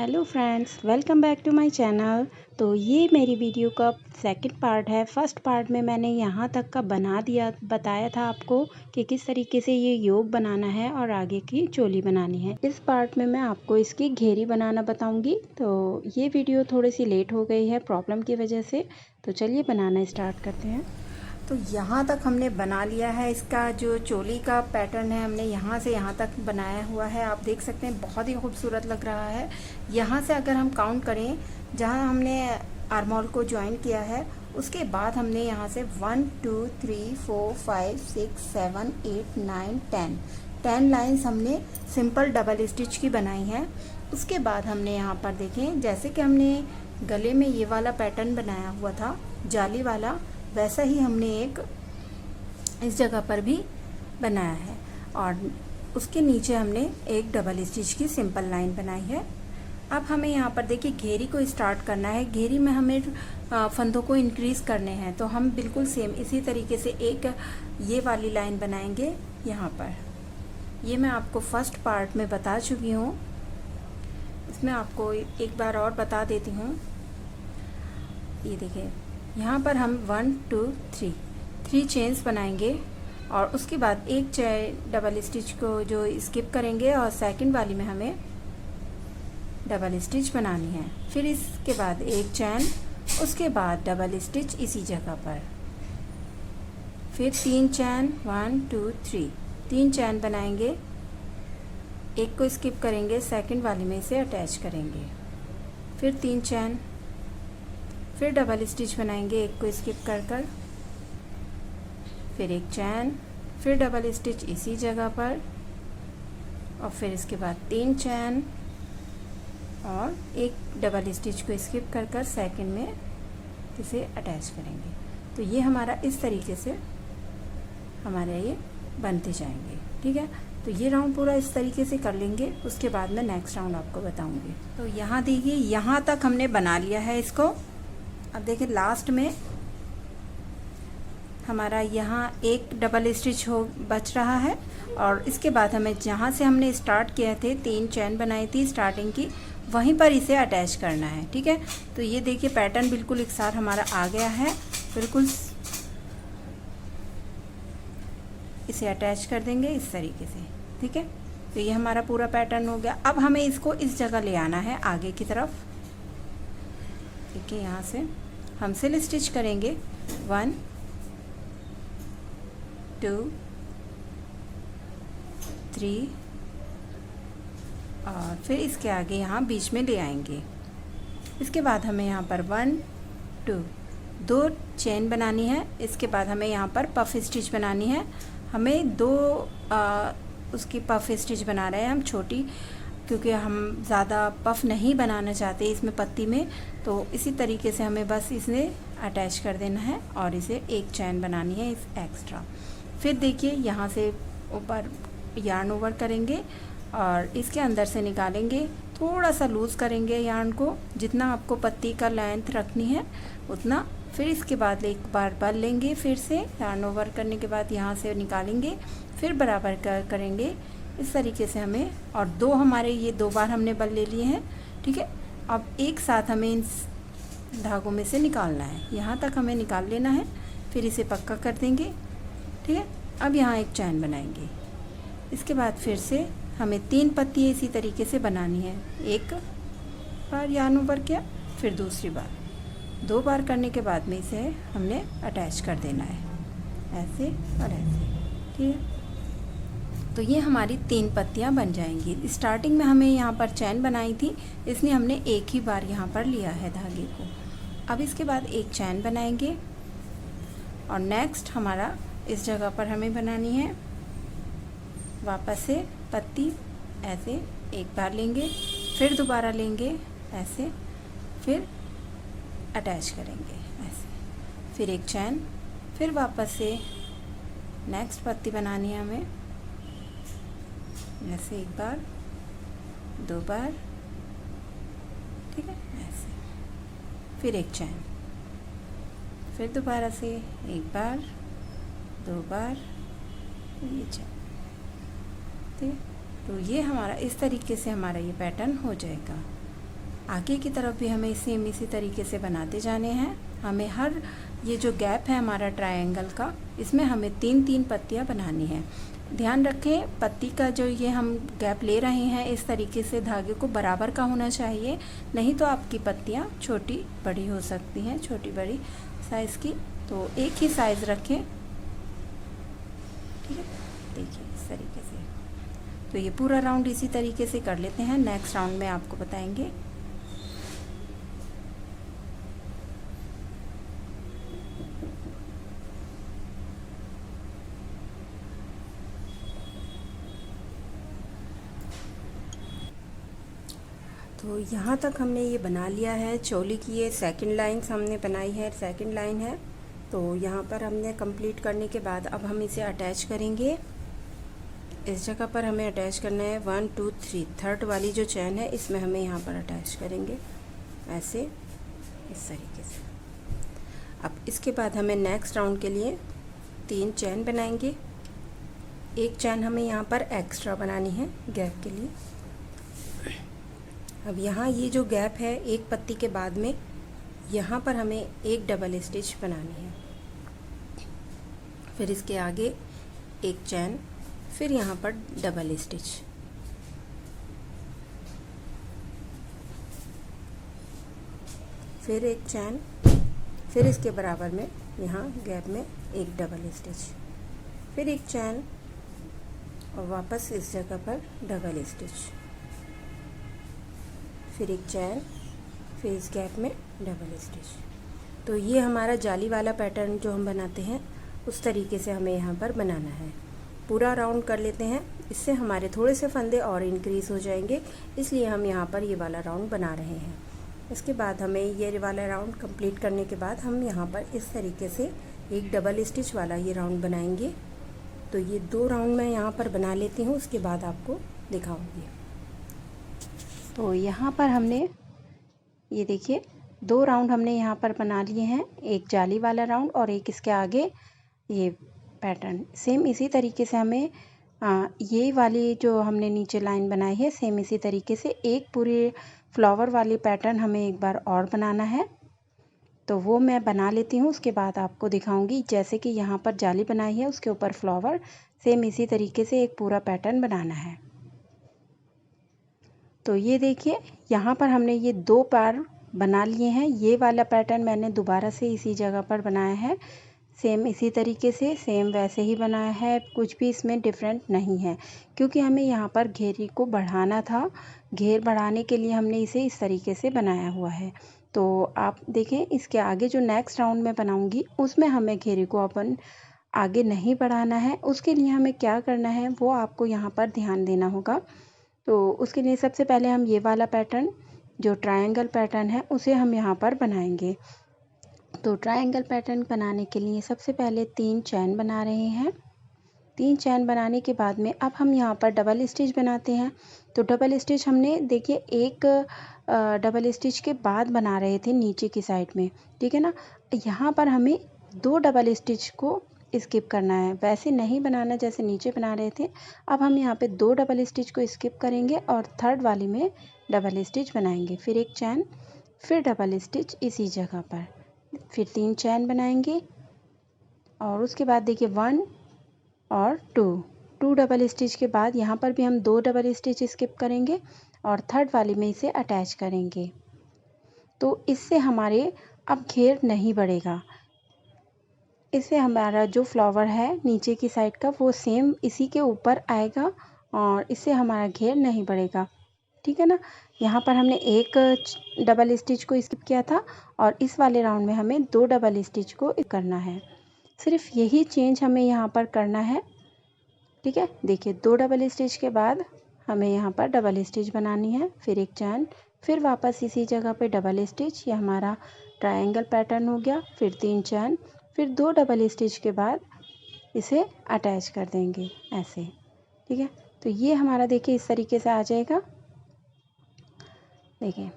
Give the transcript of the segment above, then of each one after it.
Hello friends, welcome back to my channel. तो ये मेरी वीडियो का सेकंड पार्ट है। फर्स्ट पार्ट में मैंने यहाँ तक का बताया था आपको कि किस तरीके से ये योग बनाना है और आगे की चोली बनानी है। इस पार्ट में मैं आपको इसकी घेरी बनाना बताऊंगी। तो ये वीडियो थोड़ी सी लेट हो गई है प्रॉब्लम की वजह से। तो चलिए बनाना स्टार्ट करते हैं। तो यहाँ तक हमने बना लिया है। इसका जो चोली का पैटर्न है हमने यहाँ से यहाँ तक बनाया हुआ है। आप देख सकते हैं बहुत ही खूबसूरत लग रहा है। यहाँ से अगर हम काउंट करें, जहाँ हमने आर्मोल को ज्वाइन किया है, उसके बाद हमने यहाँ से 1 2 3 4 5 6 7 8 9 10 लाइन्स हमने सिंपल डबल स्टिच की बनाई है। उसके बाद हमने यहाँ पर देखें, जैसे कि हमने गले में ये वाला पैटर्न बनाया हुआ था जाली वाला, वैसा ही हमने एक इस जगह पर भी बनाया है और उसके नीचे हमने एक डबल स्टिच की सिंपल लाइन बनाई है। अब हमें यहाँ पर देखिए घेरी को स्टार्ट करना है। घेरी में हमें फंदों को इंक्रीज करने हैं, तो हम बिल्कुल सेम इसी तरीके से एक ये वाली लाइन बनाएंगे। यहाँ पर ये मैं आपको फर्स्ट पार्ट में बता चुकी हूँ, इसमें आपको एक बार और बता देती हूँ। ये देखिए यहाँ पर हम 1 2 3 चेन्स बनाएंगे और उसके बाद एक डबल स्टिच को जो स्किप करेंगे और सेकंड वाली में हमें डबल स्टिच बनानी है। फिर इसके बाद एक चैन, उसके बाद डबल स्टिच इसी जगह पर, फिर 3 चैन 1 2 3 चैन बनाएंगे, एक को स्किप करेंगे, सेकंड वाली में इसे अटैच करेंगे, फिर 3 चैन, फिर डबल स्टिच बनाएंगे, एक को स्किप कर फिर एक चैन, फिर डबल स्टिच इसी जगह पर और फिर इसके बाद 3 चैन और एक डबल स्टिच को स्किप कर सेकंड में इसे अटैच करेंगे। तो ये हमारा इस तरीके से हमारे ये बनते जाएंगे। ठीक है, तो ये राउंड पूरा इस तरीके से कर लेंगे, उसके बाद में नेक्स्ट राउंड आपको बताऊंगी। तो यहाँ देखिए यहाँ तक हमने बना लिया है इसको। अब देखिए लास्ट में हमारा यहाँ एक डबल स्टिच बच रहा है और इसके बाद हमें जहाँ से हमने स्टार्ट किए थे 3 चैन बनाई थी स्टार्टिंग की, वहीं पर इसे अटैच करना है। ठीक है, तो ये देखिए पैटर्न बिल्कुल एक साथ हमारा आ गया है। बिल्कुल इसे अटैच कर देंगे इस तरीके से। ठीक है, तो ये हमारा पूरा पैटर्न हो गया। अब हमें इसको इस जगह ले आना है आगे की तरफ। ठीक है, यहाँ से हम सिल स्टिच करेंगे 1 2 3 और फिर इसके आगे यहाँ बीच में ले आएंगे। इसके बाद हमें यहाँ पर 1 2 चेन बनानी है। इसके बाद हमें यहाँ पर पफ स्टिच बनानी है। हमें 2 उसकी पफ स्टिच बना रहे हैं हम छोटी, क्योंकि हम ज़्यादा पफ नहीं बनाना चाहते इसमें पत्ती में। तो इसी तरीके से हमें बस इसे अटैच कर देना है और इसे एक चैन बनानी है इस एक्स्ट्रा। फिर देखिए यहाँ से ऊपर यार्न ओवर करेंगे और इसके अंदर से निकालेंगे, थोड़ा सा लूज़ करेंगे यार्न को, जितना आपको पत्ती का लेंथ रखनी है उतना। फिर इसके बाद एक बार बल लेंगे, फिर से यार्न ओवर करने के बाद यहाँ से निकालेंगे, फिर बराबर करेंगे इस तरीके से हमें। और 2 हमारे ये 2 बार हमने बल ले लिए हैं। ठीक है, अब एक साथ हमें इन धागों में से निकालना है। यहाँ तक हमें निकाल लेना है, फिर इसे पक्का कर देंगे। ठीक है, अब यहाँ एक चैन बनाएंगे। इसके बाद फिर से हमें 3 पत्ती इसी तरीके से बनानी है। एक बार यार्न ओवर किया, फिर दूसरी बार, 2 बार करने के बाद में इसे हमने अटैच कर देना है ऐसे और ऐसे। ठीक है, तो ये हमारी 3 पत्तियाँ बन जाएंगी। स्टार्टिंग में हमें यहाँ पर चैन बनाई थी, इसलिए हमने एक ही बार यहाँ पर लिया है धागे को। अब इसके बाद एक चैन बनाएंगे और नेक्स्ट हमारा इस जगह पर हमें बनानी है वापस से पत्ती। ऐसे एक बार लेंगे, फिर दोबारा लेंगे ऐसे, फिर अटैच करेंगे ऐसे, फिर एक चैन, फिर वापस से नेक्स्ट पत्ती बनानी है हमें ऐसे, एक बार 2 बार। ठीक है, ऐसे, फिर एक चैन, फिर दोबारा से एक बार 2 बार, ये चैन। ठीक है, तो ये हमारा इस तरीके से हमारा ये पैटर्न हो जाएगा। आगे की तरफ भी हमें सेम इसी तरीके से बनाते जाने हैं। हमें हर ये जो गैप है हमारा ट्रायंगल का, इसमें हमें 3-3 पत्तियां बनानी है। ध्यान रखें पत्ती का जो ये हम गैप ले रहे हैं इस तरीके से धागे को बराबर का होना चाहिए, नहीं तो आपकी पत्तियां छोटी बड़ी हो सकती हैं, छोटी बड़ी साइज़ की। तो एक ही साइज़ रखें, ठीक है। देखिए इस तरीके से। तो ये पूरा राउंड इसी तरीके से कर लेते हैं, नेक्स्ट राउंड में आपको बताएंगे। तो यहाँ तक हमने ये बना लिया है। चोली की ये सेकंड लाइन हमने बनाई है, सेकंड लाइन है। तो यहाँ पर हमने कंप्लीट करने के बाद अब हम इसे अटैच करेंगे। इस जगह पर हमें अटैच करना है 1 2 3, थर्ड वाली जो चैन है इसमें हमें यहाँ पर अटैच करेंगे ऐसे, इस तरीके से। अब इसके बाद हमें नेक्स्ट राउंड के लिए 3 चैन बनाएंगे। एक चैन हमें यहाँ पर एक्स्ट्रा बनानी है गैप के लिए। अब यहाँ ये जो गैप है एक पत्ती के बाद में, यहाँ पर हमें एक डबल स्टिच बनानी है। फिर इसके आगे एक चैन, फिर यहाँ पर डबल स्टिच, फिर एक चैन, फिर इसके बराबर में यहाँ गैप में एक डबल स्टिच, फिर एक चैन और वापस इस जगह पर डबल स्टिच, फिर एक चैन, फिर इस गैप में डबल स्टिच। तो ये हमारा जाली वाला पैटर्न जो हम बनाते हैं उस तरीके से हमें यहाँ पर बनाना है। पूरा राउंड कर लेते हैं, इससे हमारे थोड़े से फंदे और इंक्रीज़ हो जाएंगे, इसलिए हम यहाँ पर ये वाला राउंड बना रहे हैं। इसके बाद हमें ये वाला राउंड कंप्लीट करने के बाद हम यहाँ पर इस तरीके से एक डबल स्टिच वाला ये राउंड बनाएंगे। तो ये 2 राउंड मैं यहाँ पर बना लेती हूँ, उसके बाद आपको दिखाऊंगी। तो यहाँ पर हमने ये देखिए 2 राउंड हमने यहाँ पर बना लिए हैं, एक जाली वाला राउंड और एक इसके आगे ये पैटर्न। सेम इसी तरीके से हमें ये वाली जो हमने नीचे लाइन बनाई है सेम इसी तरीके से एक पूरे फ्लावर वाली पैटर्न हमें एक बार और बनाना है। तो वो मैं बना लेती हूँ, उसके बाद आपको दिखाऊंगी। जैसे कि यहाँ पर जाली बनाई है उसके ऊपर फ्लावर, सेम इसी तरीके से एक पूरा पैटर्न बनाना है। तो ये देखिए यहाँ पर हमने ये 2 बार बना लिए हैं। ये वाला पैटर्न मैंने दोबारा से इसी जगह पर बनाया है, सेम इसी तरीके से, सेम वैसे ही बनाया है, कुछ भी इसमें डिफरेंट नहीं है, क्योंकि हमें यहाँ पर घेरे को बढ़ाना था। घेर बढ़ाने के लिए हमने इसे इस तरीके से बनाया हुआ है। तो आप देखें इसके आगे जो नेक्स्ट राउंड में बनाऊंगी उसमें हमें घेरे को अपन आगे नहीं बढ़ाना है। उसके लिए हमें क्या करना है वो आपको यहाँ पर ध्यान देना होगा। तो उसके लिए सबसे पहले हम ये वाला पैटर्न जो ट्रायंगल पैटर्न है उसे हम यहाँ पर बनाएंगे। तो ट्रायंगल पैटर्न बनाने के लिए सबसे पहले 3 चैन बना रहे हैं। 3 चैन बनाने के बाद में अब हम यहाँ पर डबल स्टिच बनाते हैं। तो डबल स्टिच हमने देखिए एक डबल स्टिच के बाद बना रहे थे नीचे की साइड में, ठीक है ना। यहाँ पर हमें 2 डबल स्टिच को स्किप करना है, वैसे नहीं बनाना जैसे नीचे बना रहे थे। अब हम यहाँ पे 2 डबल स्टिच को स्किप करेंगे और थर्ड वाली में डबल स्टिच बनाएंगे, फिर एक चैन, फिर डबल स्टिच इसी जगह पर, फिर 3 चैन बनाएंगे और उसके बाद देखिए 1 और 2 डबल स्टिच के बाद यहाँ पर भी हम 2 डबल स्टिच स्किप करेंगे और थर्ड वाली में इसे अटैच करेंगे। तो इससे हमारे अब घेर नहीं बढ़ेगा, इससे हमारा जो फ्लावर है नीचे की साइड का वो सेम इसी के ऊपर आएगा और इससे हमारा घेर नहीं बढ़ेगा, ठीक है ना। यहाँ पर हमने एक डबल स्टिच को स्किप किया था और इस वाले राउंड में हमें 2 डबल स्टिच को करना है। सिर्फ यही चेंज हमें यहाँ पर करना है, ठीक है। देखिए 2 डबल स्टिच के बाद हमें यहाँ पर डबल स्टिच बनानी है, फिर एक चैन, फिर वापस इसी जगह पे डबल स्टिच, ये हमारा ट्रायंगल पैटर्न हो गया, फिर 3 चैन, फिर 2 डबल स्टिच के बाद इसे अटैच कर देंगे ऐसे, ठीक है। तो ये हमारा देखिए इस तरीके से आ जाएगा। देखिए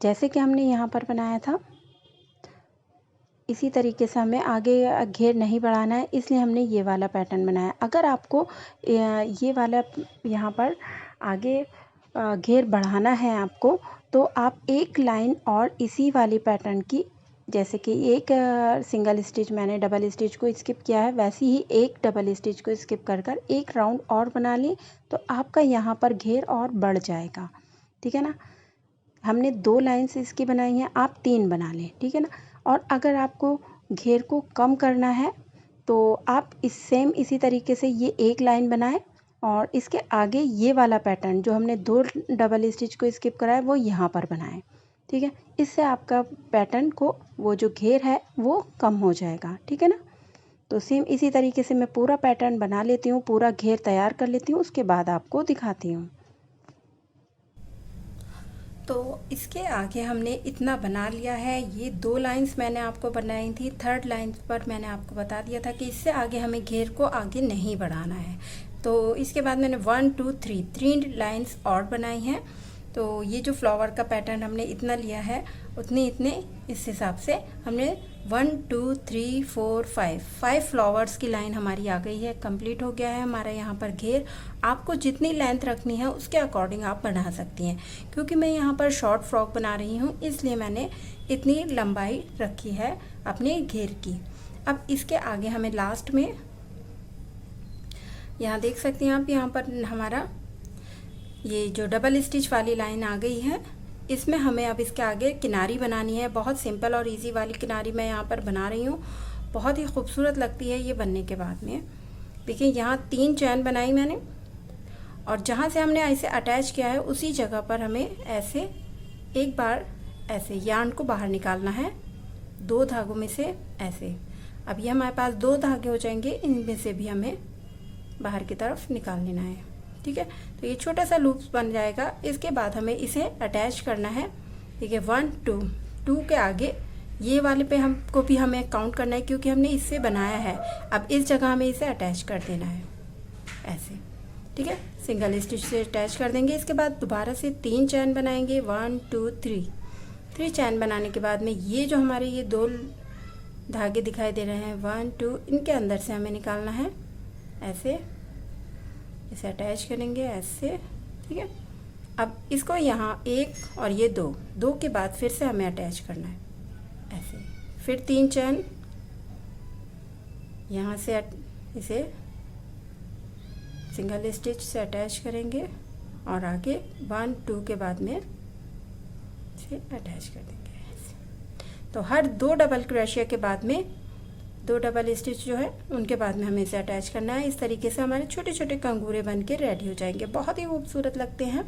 जैसे कि हमने यहाँ पर बनाया था इसी तरीके से हमें आगे घेर नहीं बढ़ाना है, इसलिए हमने ये वाला पैटर्न बनाया। अगर आपको ये वाला यहाँ पर आगे घेर बढ़ाना है आपको, तो आप एक लाइन और इसी वाली पैटर्न की, जैसे कि एक सिंगल स्टिच मैंने डबल स्टिच को स्किप किया है, वैसे ही एक डबल स्टिच को स्किप कर कर एक राउंड और बना लें तो आपका यहाँ पर घेर और बढ़ जाएगा। ठीक है ना। हमने 2 लाइन्स इसकी बनाई हैं, आप 3 बना लें। ठीक है ना। और अगर आपको घेर को कम करना है तो आप इसी तरीके से ये एक लाइन बनाएं और इसके आगे ये वाला पैटर्न जो हमने 2 डबल स्टिच को स्किप करा है वो यहाँ पर बनाएं। ठीक है। इससे आपका पैटर्न को वो जो घेर है वो कम हो जाएगा। ठीक है ना। तो सेम इसी तरीके से मैं पूरा पैटर्न बना लेती हूँ, पूरा घेर तैयार कर लेती हूँ, उसके बाद आपको दिखाती हूँ। तो इसके आगे हमने इतना बना लिया है। ये 2 लाइंस मैंने आपको बनाई थी, 3rd लाइन पर मैंने आपको बता दिया था कि इससे आगे हमें घेर को आगे नहीं बढ़ाना है। तो इसके बाद मैंने 1 2 3 लाइंस और बनाई हैं। तो ये जो फ्लावर का पैटर्न हमने इतना लिया है, इतने इस हिसाब से हमने 1 2 3 4 5 फ्लावर्स की लाइन हमारी आ गई है। कंप्लीट हो गया है हमारा यहाँ पर घेर। आपको जितनी लेंथ रखनी है उसके अकॉर्डिंग आप बना सकती हैं। क्योंकि मैं यहाँ पर शॉर्ट फ्रॉक बना रही हूँ इसलिए मैंने इतनी लंबाई रखी है अपने घेर की। अब इसके आगे हमें लास्ट में यहाँ देख सकते हैं आप, यहाँ पर हमारा ये जो डबल स्टिच वाली लाइन आ गई है, इसमें हमें अब इसके आगे किनारी बनानी है। बहुत सिंपल और इजी वाली किनारी मैं यहाँ पर बना रही हूँ। बहुत ही खूबसूरत लगती है ये बनने के बाद में। देखिए यहाँ 3 चैन बनाई मैंने और जहाँ से हमने ऐसे अटैच किया है उसी जगह पर हमें ऐसे एक बार ऐसे यार्न को बाहर निकालना है 2 धागों में से ऐसे। अब ये हमारे पास 2 धागे हो जाएंगे, इनमें से भी हमें बाहर की तरफ निकाल लेना है। ठीक है। तो ये छोटा सा लूप्स बन जाएगा। इसके बाद हमें इसे अटैच करना है। ठीक है। 1 2 के आगे ये वाले पे हमको भी हमें काउंट करना है क्योंकि हमने इससे बनाया है। अब इस जगह हमें इसे अटैच कर देना है ऐसे। ठीक है। सिंगल स्टिच से अटैच कर देंगे। इसके बाद दोबारा से 3 चैन बनाएंगे। 1 2 3 चैन बनाने के बाद में ये जो हमारे ये 2 धागे दिखाई दे रहे हैं 1 2, इनके अंदर से हमें निकालना है ऐसे। इसे अटैच करेंगे ऐसे। ठीक है। अब इसको यहाँ 1 और ये 2 के बाद फिर से हमें अटैच करना है ऐसे। फिर 3 चैन यहाँ से इसे सिंगल स्टिच से अटैच करेंगे और आगे 1 2 के बाद में इसे अटैच कर देंगे ऐसे। तो हर 2 डबल क्रोशिया के बाद में 2 डबल स्टिच जो है उनके बाद में हमें इसे अटैच करना है। इस तरीके से हमारे छोटे छोटे कंगूरे बन के रेडी हो जाएंगे। बहुत ही खूबसूरत लगते हैं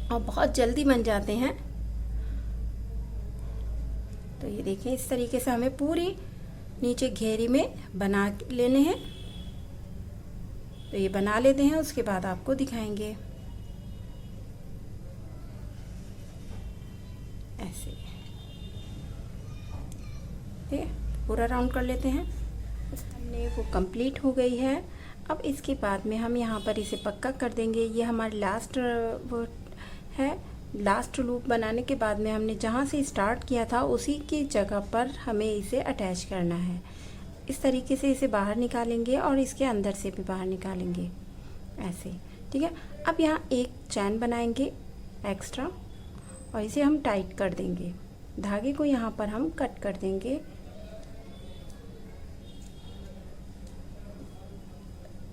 और बहुत जल्दी बन जाते हैं। तो ये देखिए इस तरीके से हमें पूरी नीचे घेरी में बना लेने हैं। तो ये बना लेते हैं, उसके बाद आपको दिखाएंगे ऐसे। ठीक है। पूरा राउंड कर लेते हैं। हमने वो कंप्लीट हो गई है। अब इसके बाद में हम यहाँ पर इसे पक्का कर देंगे। ये हमारा लास्ट वो है। लास्ट लूप बनाने के बाद में हमने जहाँ से स्टार्ट किया था उसी की जगह पर हमें इसे अटैच करना है। इस तरीके से इसे बाहर निकालेंगे और इसके अंदर से भी बाहर निकालेंगे ऐसे। ठीक है। अब यहाँ एक चैन बनाएंगे एक्स्ट्रा और इसे हम टाइट कर देंगे। धागे को यहाँ पर हम कट कर देंगे।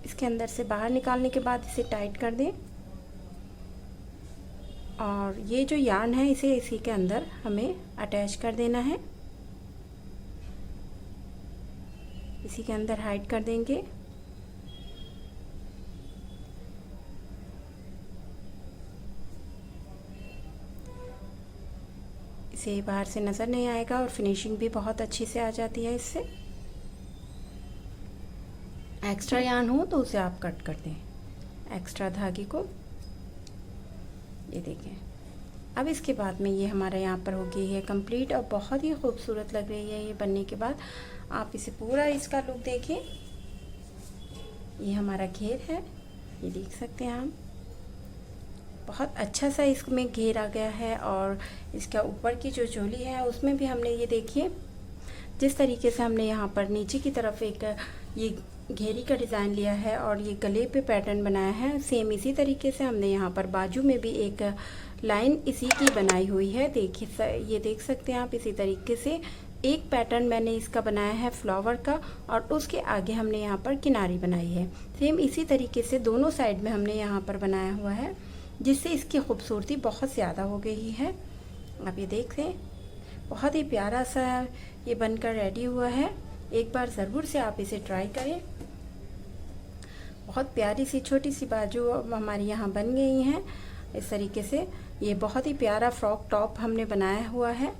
इसके अंदर से बाहर निकालने के बाद इसे टाइट कर दें और ये जो यार्न है इसे इसी के अंदर हमें अटैच कर देना है। इसी के अंदर हाइड कर देंगे। इसे बाहर से नज़र नहीं आएगा और फिनिशिंग भी बहुत अच्छी से आ जाती है इससे। एक्स्ट्रा यार्न हो तो उसे आप कट कर दें एक्स्ट्रा धागे को। ये देखें। अब इसके बाद में ये हमारा यहाँ पर हो गई है कंप्लीट और बहुत ही खूबसूरत लग रही है ये बनने के बाद। आप इसे पूरा इसका लुक देखें। ये हमारा घेर है, ये देख सकते हैं आप। बहुत अच्छा सा इसमें घेर आ गया है और इसका ऊपर की जो चोली है उसमें भी हमने ये देखिए जिस तरीके से हमने यहाँ पर नीचे की तरफ एक ये घेरी का डिज़ाइन लिया है और ये गले पे पैटर्न बनाया है। सेम इसी तरीके से हमने यहाँ पर बाजू में भी एक लाइन इसी की बनाई हुई है। देखिए ये देख सकते हैं आप, इसी तरीके से एक पैटर्न मैंने इसका बनाया है फ्लावर का, और उसके आगे हमने यहाँ पर किनारी बनाई है। सेम इसी तरीके से दोनों साइड में हमने यहाँ पर बनाया हुआ है, जिससे इसकी खूबसूरती बहुत ज़्यादा हो गई है। आप ये देख लें, बहुत ही प्यारा सा ये बनकर रेडी हुआ है। एक बार ज़रूर से आप इसे ट्राई करें। बहुत प्यारी सी छोटी सी बाजू हमारी यहाँ बन गई हैं इस तरीके से। ये बहुत ही प्यारा फ्रॉक टॉप हमने बनाया हुआ है।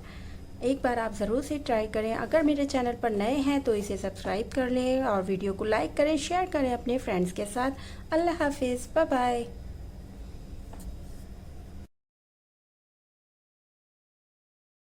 एक बार आप ज़रूर से ट्राई करें। अगर मेरे चैनल पर नए हैं तो इसे सब्सक्राइब कर लें और वीडियो को लाइक करें, शेयर करें अपने फ्रेंड्स के साथ। अल्लाह हाफिज़, बाय बाय।